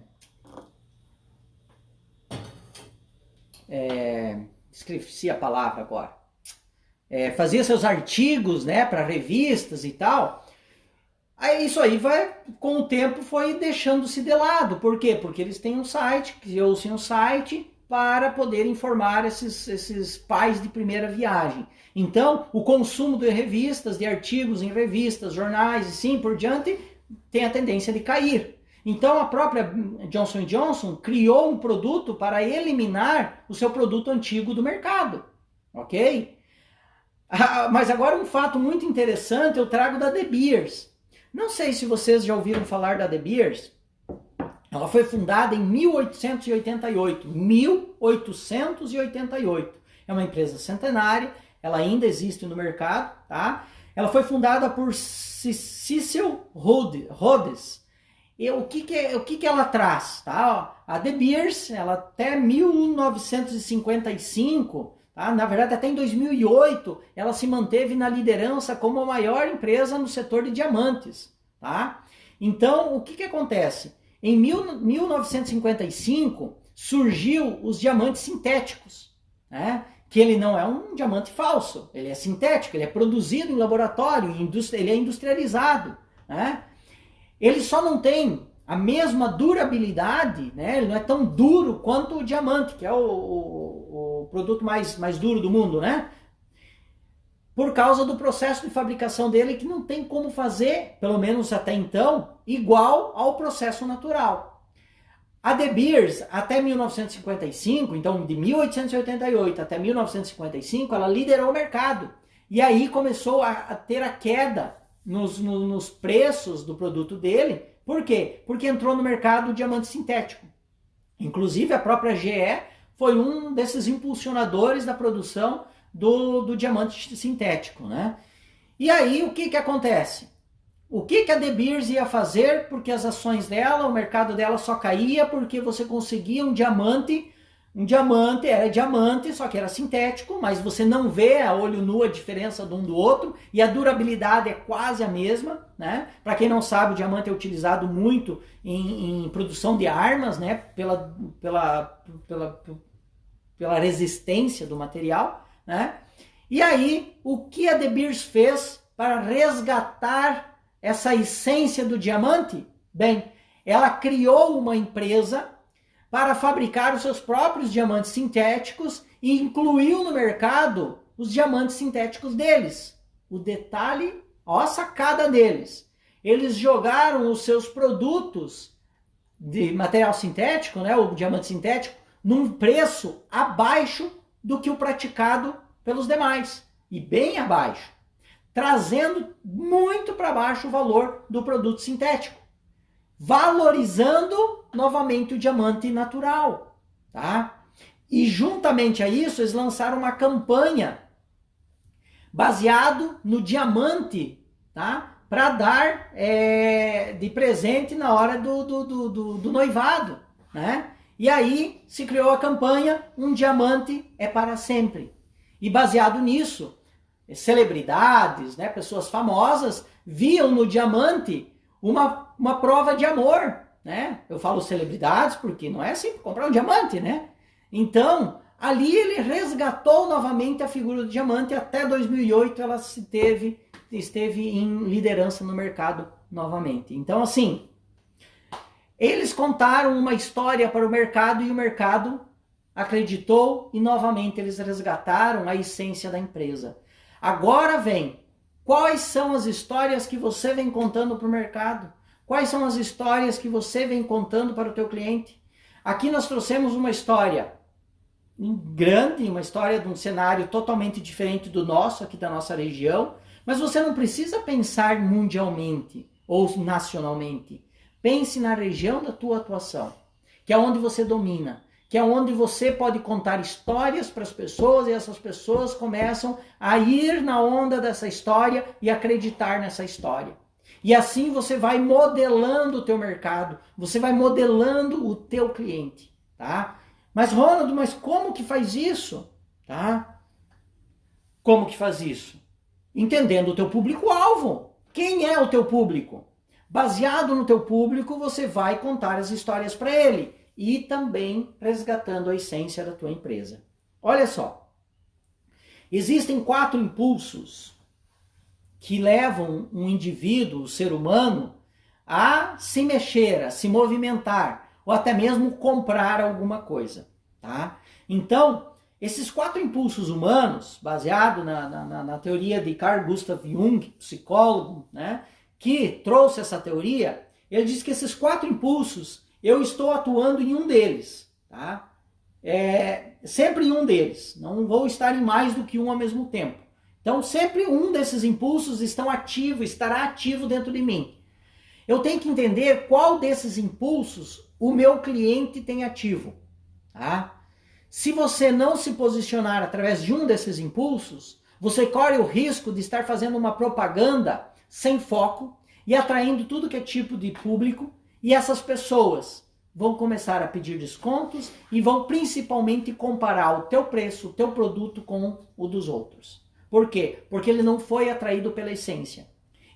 Esqueci a palavra agora. Fazia seus artigos, né? Para revistas e tal. Aí isso aí com o tempo foi deixando-se de lado. Por quê? Porque eles têm um site, criou-se um site para poder informar esses pais de primeira viagem. Então, o consumo de revistas, de artigos em revistas, jornais e assim por diante, tem a tendência de cair. Então, a própria Johnson & Johnson criou um produto para eliminar o seu produto antigo do mercado, ok? Mas agora um fato muito interessante eu trago da De Beers. Não sei se vocês já ouviram falar da De Beers. Ela foi fundada em 1888. 1888. É uma empresa centenária, ela ainda existe no mercado, tá? Ela foi fundada por Cecil Rhodes. E o que ela traz, tá? A De Beers, ela até 1955, tá? Na verdade até em 2008, ela se manteve na liderança como a maior empresa no setor de diamantes, tá? Então, o que acontece? Em 1955, surgiu os diamantes sintéticos, né? Que ele não é um diamante falso, ele é sintético, ele é produzido em laboratório, ele é industrializado, né? Ele só não tem a mesma durabilidade, né? Ele não é tão duro quanto o diamante, que é o produto mais duro do mundo, né? Por causa do processo de fabricação dele, que não tem como fazer, pelo menos até então, igual ao processo natural. A De Beers, até 1955, então de 1888 até 1955, ela liderou o mercado. E aí começou a ter a queda nos preços do produto dele. Por quê? Porque entrou no mercado o diamante sintético. Inclusive a própria GE foi um desses impulsionadores da produção do diamante sintético, né? E aí o que acontece? O que a De Beers ia fazer? Porque as ações dela, o mercado dela só caía porque você conseguia um diamante, era diamante, só que era sintético, mas você não vê a olho nu a diferença de um do outro, e a durabilidade é quase a mesma, né? Para quem não sabe, o diamante é utilizado muito em produção de armas, né? Pela resistência do material, né? E aí, o que a De Beers fez para resgatar essa essência do diamante? Bem, ela criou uma empresa para fabricar os seus próprios diamantes sintéticos e incluiu no mercado os diamantes sintéticos deles. O detalhe, ó a sacada deles. Eles jogaram os seus produtos de material sintético, né, o diamante sintético, num preço abaixo do que o praticado pelos demais, e bem abaixo, trazendo muito para baixo o valor do produto sintético, valorizando novamente o diamante natural, tá? E juntamente a isso, eles lançaram uma campanha baseado no diamante, tá? Para dar de presente na hora do noivado, né? E aí se criou a campanha Um Diamante é para Sempre. E baseado nisso, celebridades, né, pessoas famosas, viam no diamante uma prova de amor, né? Eu falo celebridades porque não é assim comprar um diamante, né? Então, ali ele resgatou novamente a figura do diamante. Até 2008 ela esteve em liderança no mercado novamente. Então, assim, eles contaram uma história para o mercado e o mercado acreditou e novamente eles resgataram a essência da empresa. Agora vem, quais são as histórias que você vem contando para o mercado? Quais são as histórias que você vem contando para o teu cliente? Aqui nós trouxemos uma história grande, uma história de um cenário totalmente diferente do nosso, aqui da nossa região, mas você não precisa pensar mundialmente ou nacionalmente. Pense na região da tua atuação, que é onde você domina, que é onde você pode contar histórias para as pessoas e essas pessoas começam a ir na onda dessa história e acreditar nessa história. E assim você vai modelando o teu mercado, você vai modelando o teu cliente, tá? Mas Ronaldo, mas como que faz isso? Tá? Como que faz isso? Entendendo o teu público-alvo. Quem é o teu público? Baseado no teu público, você vai contar as histórias para ele e também resgatando a essência da tua empresa. Olha só, existem 4 impulsos que levam um indivíduo, o ser humano, a se mexer, a se movimentar, ou até mesmo comprar alguma coisa, tá? Então, esses 4 impulsos humanos, baseado na teoria de Carl Gustav Jung, psicólogo, né, que trouxe essa teoria, ele diz que esses 4 impulsos, eu estou atuando em um deles, tá? Sempre em um deles, não vou estar em mais do que um ao mesmo tempo. Então, sempre um desses impulsos estará ativo dentro de mim. Eu tenho que entender qual desses impulsos o meu cliente tem ativo, tá? Se você não se posicionar através de um desses impulsos, você corre o risco de estar fazendo uma propaganda sem foco e atraindo tudo que é tipo de público, e essas pessoas vão começar a pedir descontos e vão principalmente comparar o teu preço, o teu produto com o dos outros. Por quê? Porque ele não foi atraído pela essência.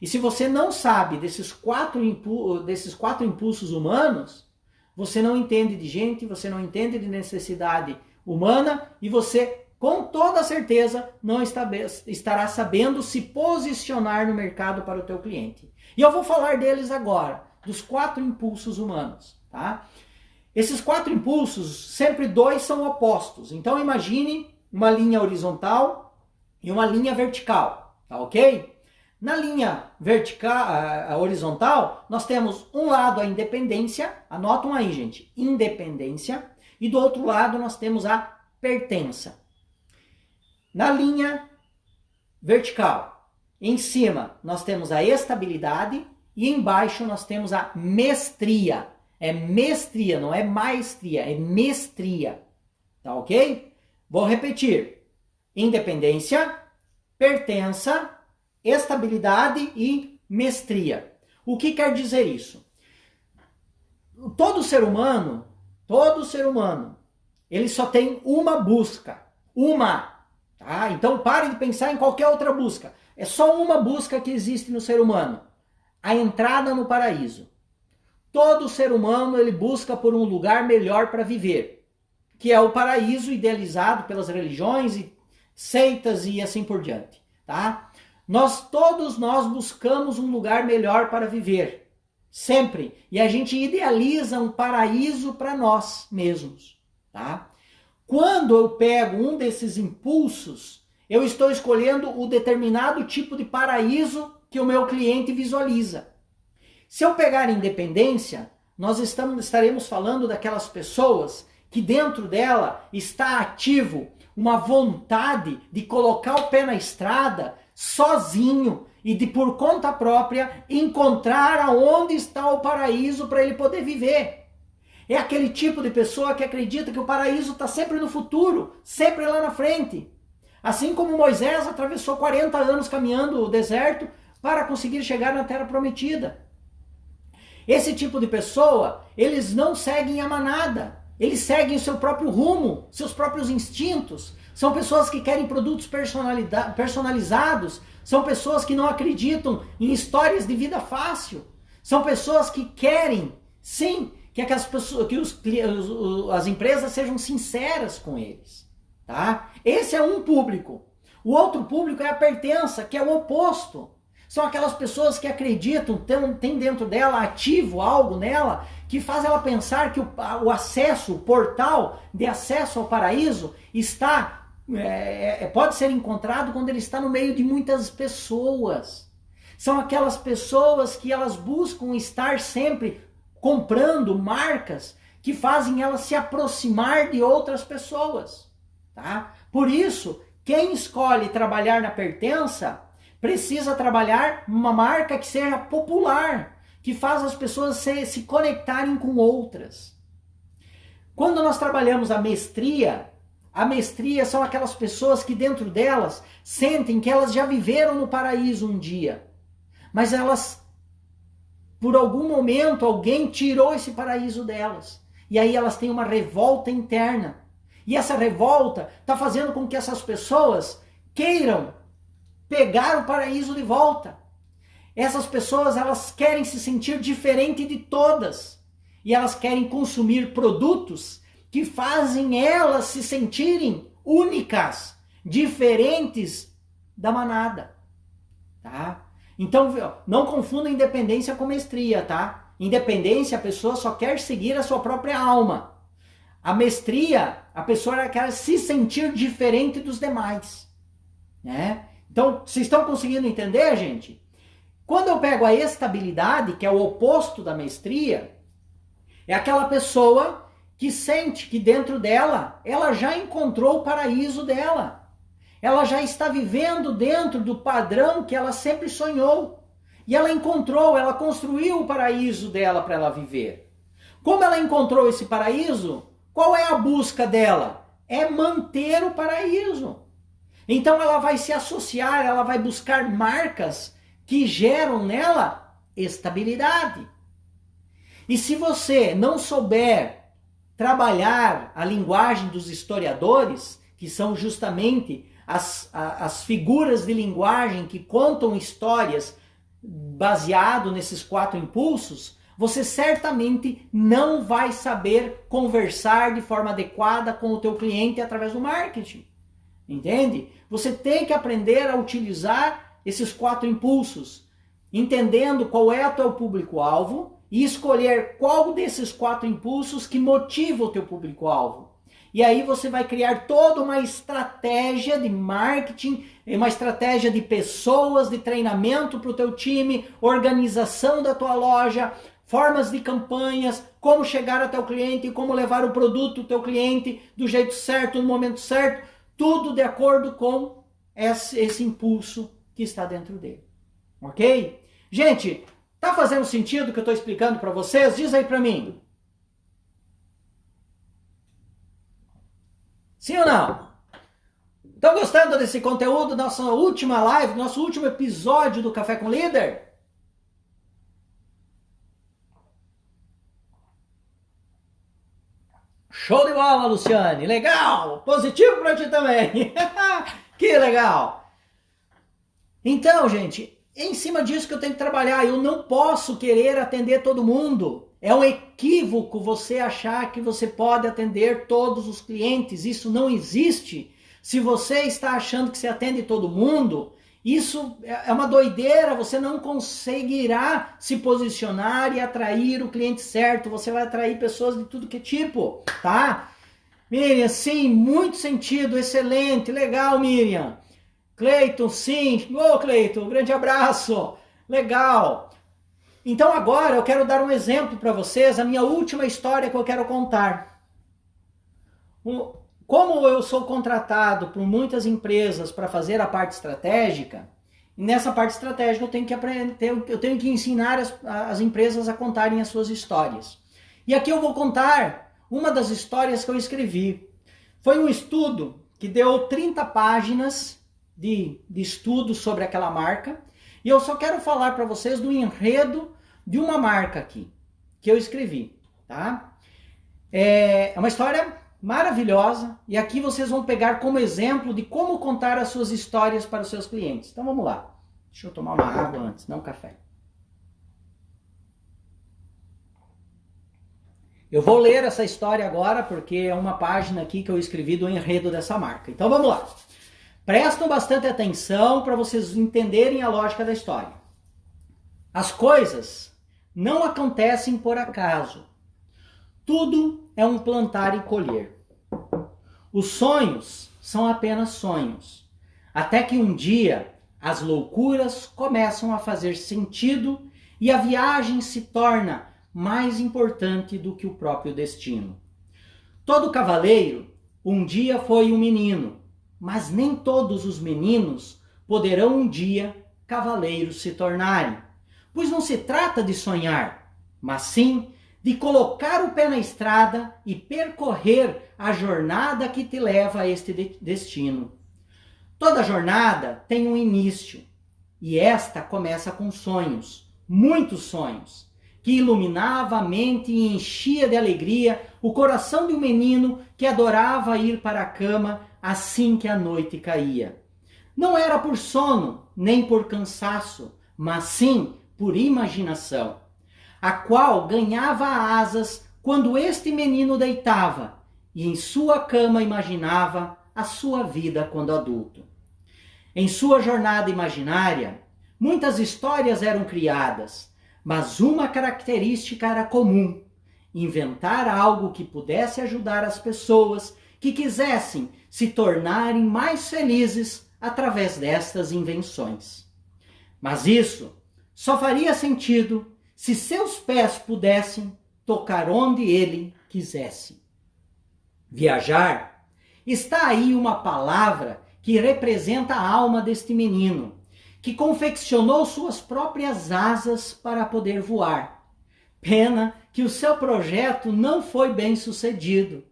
E se você não sabe desses quatro impulsos humanos, você não entende de gente, você não entende de necessidade humana e você, com toda certeza, não estará sabendo se posicionar no mercado para o teu cliente. E eu vou falar deles agora, dos 4 impulsos humanos, tá? Esses 4 impulsos, sempre 2 são opostos. Então imagine uma linha horizontal e uma linha vertical, tá ok? Na linha vertical, horizontal, nós temos um lado a independência, anotam aí, gente, independência, e do outro lado nós temos a pertença. Na linha vertical, em cima nós temos a estabilidade e embaixo nós temos a mestria. É mestria, não é maestria, é mestria. Tá ok? Vou repetir. Independência, pertença, estabilidade e mestria. O que quer dizer isso? Todo ser humano, ele só tem uma busca. Uma. Tá? Então pare de pensar em qualquer outra busca. É só uma busca que existe no ser humano. A entrada no paraíso. Todo ser humano ele busca por um lugar melhor para viver, que é o paraíso idealizado pelas religiões e seitas e assim por diante, tá? Todos nós buscamos um lugar melhor para viver, sempre, e a gente idealiza um paraíso para nós mesmos, tá? Quando eu pego um desses impulsos, eu estou escolhendo o determinado tipo de paraíso que o meu cliente visualiza. Se eu pegar independência, nós estaremos falando daquelas pessoas que dentro dela está ativo uma vontade de colocar o pé na estrada sozinho e de por conta própria encontrar aonde está o paraíso para ele poder viver. É aquele tipo de pessoa que acredita que o paraíso está sempre no futuro, sempre lá na frente. Assim como Moisés atravessou 40 anos caminhando o deserto para conseguir chegar na Terra Prometida. Esse tipo de pessoa, eles não seguem a manada, eles seguem o seu próprio rumo, seus próprios instintos. São pessoas que querem produtos personalizados, são pessoas que não acreditam em histórias de vida fácil, são pessoas que querem, sim, que as empresas sejam sinceras com eles. Tá? Esse é um público. O outro público é a pertença, que é o oposto. São aquelas pessoas que acreditam, tem dentro dela ativo algo nela, que faz ela pensar que o acesso, o portal de acesso ao paraíso pode ser encontrado quando ele está no meio de muitas pessoas. São aquelas pessoas que elas buscam estar sempre comprando marcas que fazem elas se aproximar de outras pessoas. Tá? Por isso, quem escolhe trabalhar na pertença precisa trabalhar uma marca que seja popular, que faz as pessoas se conectarem com outras. Quando nós trabalhamos a mestria são aquelas pessoas que dentro delas sentem que elas já viveram no paraíso um dia, mas elas, por algum momento, alguém tirou esse paraíso delas. E aí elas têm uma revolta interna. E essa revolta está fazendo com que essas pessoas queiram pegar o paraíso de volta. Essas pessoas, elas querem se sentir diferente de todas. E elas querem consumir produtos que fazem elas se sentirem únicas, diferentes da manada. Tá? Então, não confunda independência com mestria, tá? Independência, a pessoa só quer seguir a sua própria alma. A mestria, a pessoa quer se sentir diferente dos demais, né? Então, vocês estão conseguindo entender, gente? Quando eu pego a estabilidade, que é o oposto da mestria, é aquela pessoa que sente que dentro dela, ela já encontrou o paraíso dela. Ela já está vivendo dentro do padrão que ela sempre sonhou. E ela encontrou, ela construiu o paraíso dela para ela viver. Como ela encontrou esse paraíso, qual é a busca dela? É manter o paraíso. Então ela vai se associar, ela vai buscar marcas que geram nela estabilidade. E se você não souber trabalhar a linguagem dos historiadores, que são justamente as figuras de linguagem que contam histórias baseado nesses 4 impulsos, você certamente não vai saber conversar de forma adequada com o teu cliente através do marketing. Entende? Você tem que aprender a utilizar esses 4 impulsos, entendendo qual é o teu público-alvo e escolher qual desses 4 impulsos que motiva o teu público-alvo. E aí você vai criar toda uma estratégia de marketing, uma estratégia de pessoas, de treinamento para o teu time, organização da tua loja, formas de campanhas, como chegar até o cliente, como levar o produto do teu cliente do jeito certo, no momento certo, tudo de acordo com esse impulso que está dentro dele. Ok? Gente, tá fazendo sentido o que eu estou explicando para vocês? Diz aí para mim. Sim ou não? Estão gostando desse conteúdo, nossa última live, nosso último episódio do Café com Líder? Show de bola, Luciane. Legal. Positivo para ti também. Que legal. Então, gente, é em cima disso que eu tenho que trabalhar. Eu não posso querer atender todo mundo. É um equívoco você achar que você pode atender todos os clientes. Isso não existe. Se você está achando que você atende todo mundo, isso é uma doideira. Você não conseguirá se posicionar e atrair o cliente certo. Você vai atrair pessoas de tudo que é tipo, tá? Miriam, sim, muito sentido, excelente, legal, Miriam. Cleiton, sim. Ô, Cleiton, grande abraço. Legal. Então agora eu quero dar um exemplo para vocês, a minha última história que eu quero contar. Como eu sou contratado por muitas empresas para fazer a parte estratégica, e nessa parte estratégica eu tenho que aprender, eu tenho que ensinar as empresas a contarem as suas histórias. E aqui eu vou contar uma das histórias que eu escrevi. Foi um estudo que deu 30 páginas de estudo sobre aquela marca, e eu só quero falar para vocês do enredo de uma marca aqui, que eu escrevi, tá? É uma história maravilhosa, e aqui vocês vão pegar como exemplo de como contar as suas histórias para os seus clientes. Então vamos lá. Deixa eu tomar uma água antes, não café. Eu vou ler essa história agora, porque é uma página aqui que eu escrevi do enredo dessa marca. Então vamos lá. Prestam bastante atenção para vocês entenderem a lógica da história. As coisas não acontecem por acaso. Tudo é um plantar e colher. Os sonhos são apenas sonhos, até que um dia as loucuras começam a fazer sentido e a viagem se torna mais importante do que o próprio destino. Todo cavaleiro um dia foi um menino, mas nem todos os meninos poderão um dia cavaleiros se tornarem. Pois não se trata de sonhar, mas sim de colocar o pé na estrada e percorrer a jornada que te leva a este destino. Toda jornada tem um início, e esta começa com sonhos, muitos sonhos, que iluminava a mente e enchia de alegria o coração de um menino que adorava ir para a cama assim que a noite caía. Não era por sono, nem por cansaço, mas sim por imaginação, a qual ganhava asas quando este menino deitava e em sua cama imaginava a sua vida quando adulto. Em sua jornada imaginária, muitas histórias eram criadas, mas uma característica era comum: inventar algo que pudesse ajudar as pessoas que quisessem se tornarem mais felizes através destas invenções. Mas isso só faria sentido se seus pés pudessem tocar onde ele quisesse. Viajar. Está aí uma palavra que representa a alma deste menino, que confeccionou suas próprias asas para poder voar. Pena que o seu projeto não foi bem sucedido,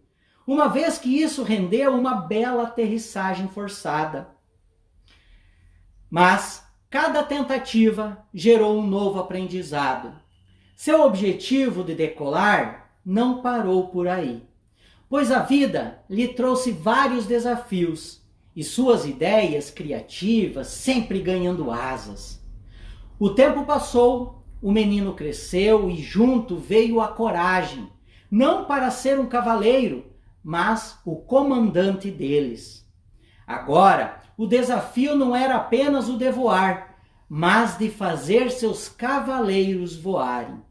uma vez que isso rendeu uma bela aterrissagem forçada. Mas cada tentativa gerou um novo aprendizado. Seu objetivo de decolar não parou por aí, pois a vida lhe trouxe vários desafios e suas ideias criativas sempre ganhando asas. O tempo passou, o menino cresceu e junto veio a coragem, não para ser um cavaleiro, mas o comandante deles. Agora, o desafio não era apenas o de voar, mas de fazer seus cavaleiros voarem.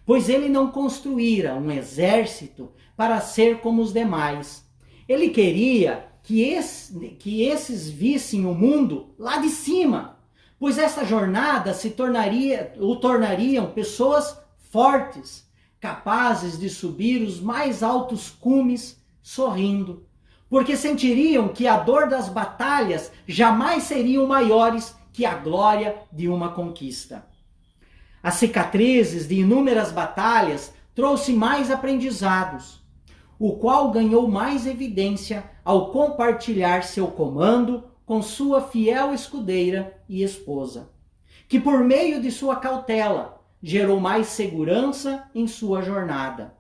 Pois ele não construíra um exército para ser como os demais. Ele queria que esses vissem o mundo lá de cima, pois essa jornada o tornariam pessoas fortes, capazes de subir os mais altos cumes sorrindo, porque sentiriam que a dor das batalhas jamais seriam maiores que a glória de uma conquista. As cicatrizes de inúmeras batalhas trouxe mais aprendizados, o qual ganhou mais evidência ao compartilhar seu comando com sua fiel escudeira e esposa, que por meio de sua cautela gerou mais segurança em sua jornada.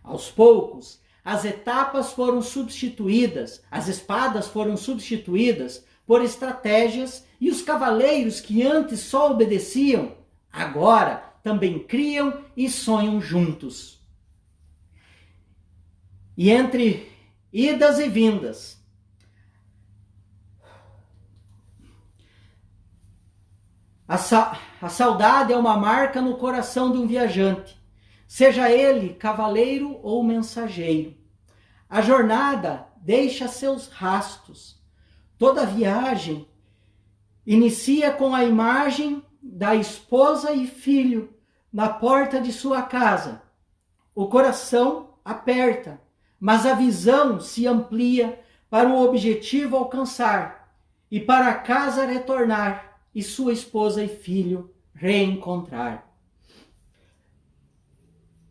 Aos poucos, as espadas foram substituídas por estratégias e os cavaleiros que antes só obedeciam, agora também criam e sonham juntos. E entre idas e vindas, a saudade é uma marca no coração de um viajante, seja ele cavaleiro ou mensageiro. A jornada deixa seus rastros. Toda viagem inicia com a imagem da esposa e filho na porta de sua casa. O coração aperta, mas a visão se amplia para o objetivo alcançar e para a casa retornar e sua esposa e filho reencontrar.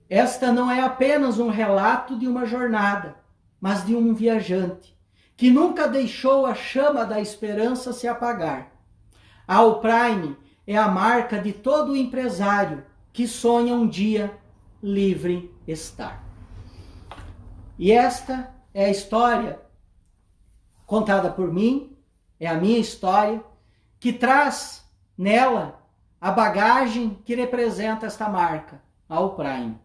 Esta não é apenas um relato de uma jornada, mas de um viajante que nunca deixou a chama da esperança se apagar. A Allprime é a marca de todo empresário que sonha um dia livre estar. E esta é a história contada por mim, é a minha história, que traz nela a bagagem que representa esta marca, a Allprime.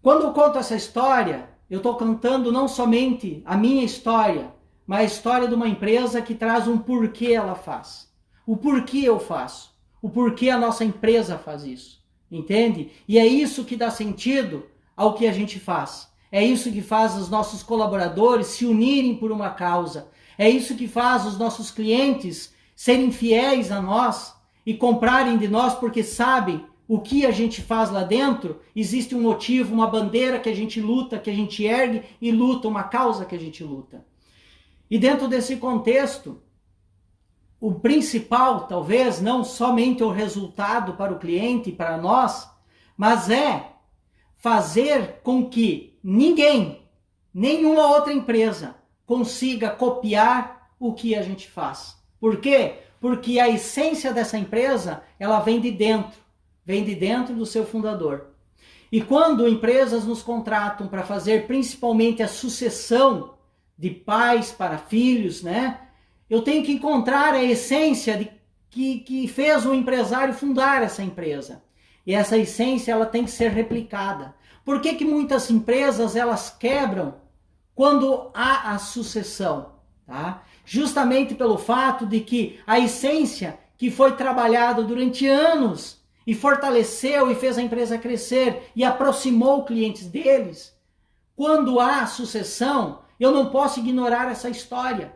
Quando eu conto essa história, eu estou contando não somente a minha história, mas a história de uma empresa que traz um porquê ela faz. O porquê eu faço, o porquê a nossa empresa faz isso, entende? E é isso que dá sentido ao que a gente faz. É isso que faz os nossos colaboradores se unirem por uma causa. É isso que faz os nossos clientes serem fiéis a nós e comprarem de nós porque sabem o que a gente faz lá dentro. Existe um motivo, uma bandeira que a gente luta, que a gente ergue e luta, uma causa que a gente luta. E dentro desse contexto, o principal, talvez, não somente o resultado para o cliente e para nós, mas é fazer com que ninguém, nenhuma outra empresa consiga copiar o que a gente faz. Por quê? Porque a essência dessa empresa, ela vem de dentro do seu fundador. E quando empresas nos contratam para fazer principalmente a sucessão de pais para filhos, né? Eu tenho que encontrar a essência que fez o empresário fundar essa empresa. E essa essência ela tem que ser replicada. Por que muitas empresas elas quebram quando há a sucessão? Tá? Justamente pelo fato de que a essência que foi trabalhada durante anos, e fortaleceu e fez a empresa crescer e aproximou clientes deles, quando há sucessão, eu não posso ignorar essa história.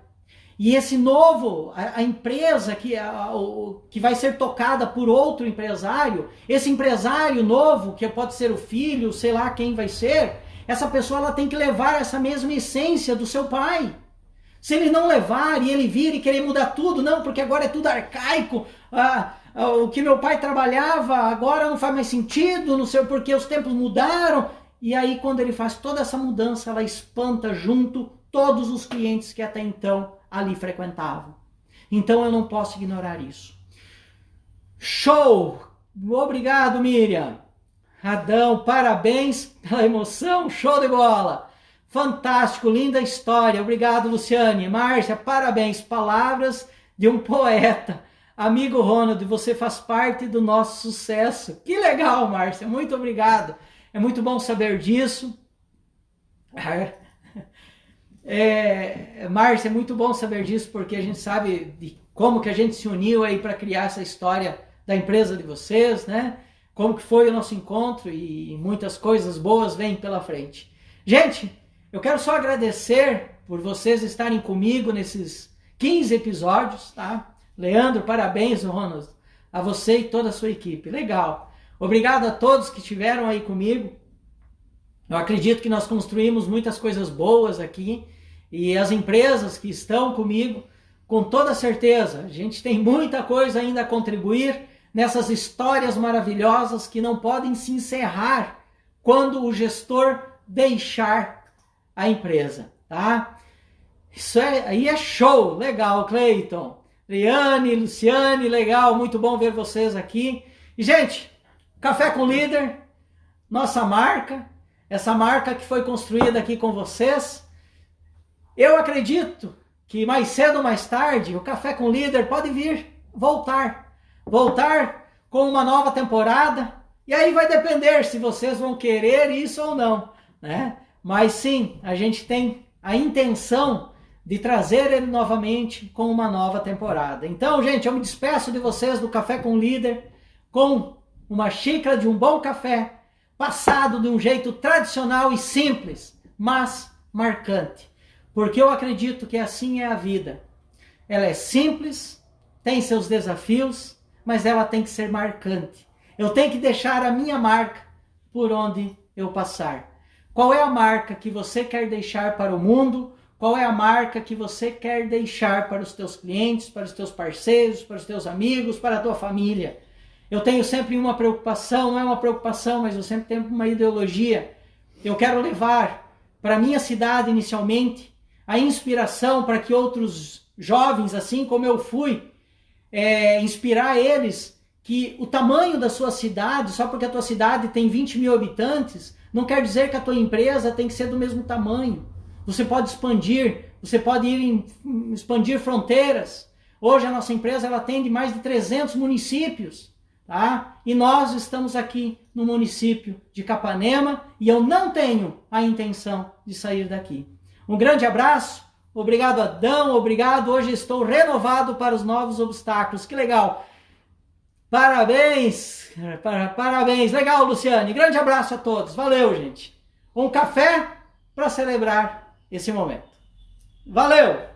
E esse novo, a empresa que vai ser tocada por outro empresário, esse empresário novo, que pode ser o filho, sei lá quem vai ser, essa pessoa ela tem que levar essa mesma essência do seu pai. Se ele não levar e ele vir e querer mudar tudo, não, porque agora é tudo arcaico, o que meu pai trabalhava agora não faz mais sentido, não sei porque os tempos mudaram. E aí quando ele faz toda essa mudança, ela espanta junto todos os clientes que até então ali frequentavam. Então eu não posso ignorar isso. Show! Obrigado, Miriam. Adão, parabéns pela emoção, show de bola. Fantástico, linda história. Obrigado, Luciane. Márcia, parabéns. Palavras de um poeta. Amigo Ronald, você faz parte do nosso sucesso. Que legal, Márcia. Muito obrigado. É muito bom saber disso. Márcia, é muito bom saber disso, porque a gente sabe de como que a gente se uniu aí para criar essa história da empresa de vocês, né? Como que foi o nosso encontro e muitas coisas boas vêm pela frente. Gente, eu quero só agradecer por vocês estarem comigo nesses 15 episódios, tá? Leandro, parabéns, Ronald, a você e toda a sua equipe. Legal. Obrigado a todos que estiveram aí comigo. Eu acredito que nós construímos muitas coisas boas aqui e as empresas que estão comigo, com toda certeza, a gente tem muita coisa ainda a contribuir nessas histórias maravilhosas que não podem se encerrar quando o gestor deixar a empresa, tá? Isso aí é show, legal, Cleiton, Liane, Luciane, legal, muito bom ver vocês aqui. E, gente, Café com Líder, nossa marca, essa marca que foi construída aqui com vocês. Eu acredito que mais cedo ou mais tarde o Café com Líder pode voltar com uma nova temporada, e aí vai depender se vocês vão querer isso ou não, né? Mas sim, a gente tem a intenção de trazer ele novamente com uma nova temporada. Então, gente, eu me despeço de vocês do Café com Líder com uma xícara de um bom café, passado de um jeito tradicional e simples, mas marcante. Porque eu acredito que assim é a vida. Ela é simples, tem seus desafios, mas ela tem que ser marcante. Eu tenho que deixar a minha marca por onde eu passar. Qual é a marca que você quer deixar para o mundo? Qual é a marca que você quer deixar para os teus clientes, para os teus parceiros, para os teus amigos, para a tua família? Eu tenho sempre uma preocupação, não é uma preocupação, mas eu sempre tenho uma ideologia. Eu quero levar para a minha cidade inicialmente a inspiração para que outros jovens, assim como eu fui, inspirar eles que o tamanho da sua cidade, só porque a tua cidade tem 20 mil habitantes, não quer dizer que a tua empresa tem que ser do mesmo tamanho. Você pode expandir, você pode expandir fronteiras. Hoje a nossa empresa ela atende mais de 300 municípios, tá? E nós estamos aqui no município de Capanema e eu não tenho a intenção de sair daqui. Um grande abraço, obrigado Adão, obrigado, hoje estou renovado para os novos obstáculos, que legal. Parabéns, parabéns, legal Luciane, grande abraço a todos, valeu gente. Um café para celebrar esse momento. Valeu!